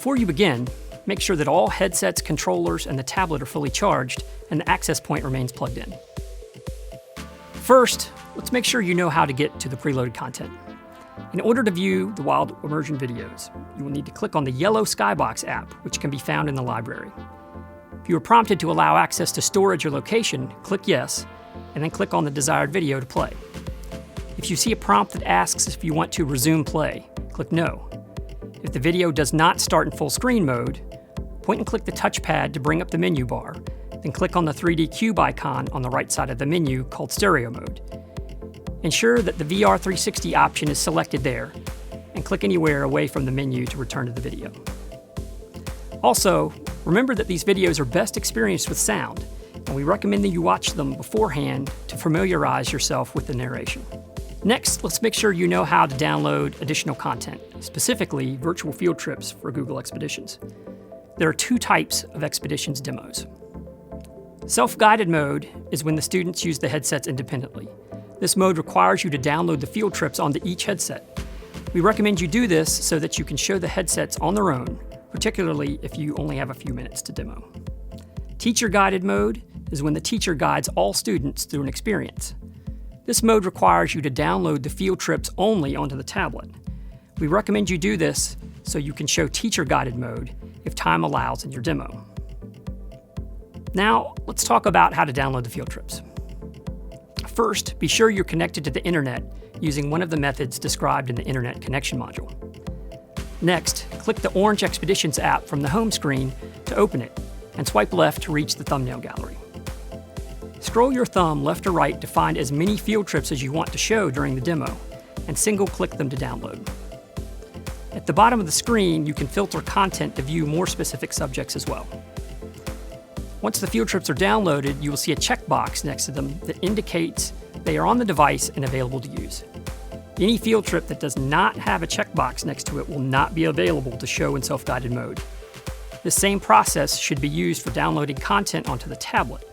Before you begin, make sure that all headsets, controllers, and the tablet are fully charged and the access point remains plugged in. First, let's make sure you know how to get to the preloaded content. In order to view the Wild Immersion videos, you will need to click on the yellow Skybox app, which can be found in the library. If you are prompted to allow access to storage or location, click Yes, and then click on the desired video to play. If you see a prompt that asks if you want to resume play, click No. If the video does not start in full screen mode, point and click the touchpad to bring up the menu bar, then click on the 3D cube icon on the right side of the menu called Stereo Mode. Ensure that the VR 360 option is selected there, and click anywhere away from the menu to return to the video. Also, remember that these videos are best experienced with sound, and we recommend that you watch them beforehand to familiarize yourself with the narration. Next, let's make sure you know how to download additional content, specifically virtual field trips for Google Expeditions. There are two types of Expeditions demos. Self-guided mode is when the students use the headsets independently. This mode requires you to download the field trips onto each headset. We recommend you do this so that you can show the headsets on their own, particularly if you only have a few minutes to demo. Teacher-guided mode is when the teacher guides all students through an experience. This mode requires you to download the field trips only onto the tablet. We recommend you do this so you can show teacher-guided mode if time allows in your demo. Now, let's talk about how to download the field trips. First, be sure you're connected to the internet using one of the methods described in the Internet Connection module. Next, click the Orange Expeditions app from the home screen to open it, and swipe left to reach the thumbnail gallery. Scroll your thumb left to right to find as many field trips as you want to show during the demo, and single-click them to download. At the bottom of the screen, you can filter content to view more specific subjects as well. Once the field trips are downloaded, you will see a checkbox next to them that indicates they are on the device and available to use. Any field trip that does not have a checkbox next to it will not be available to show in self-guided mode. The same process should be used for downloading content onto the tablet.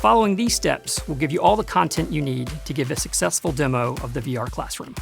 Following these steps will give you all the content you need to give a successful demo of the VR classroom.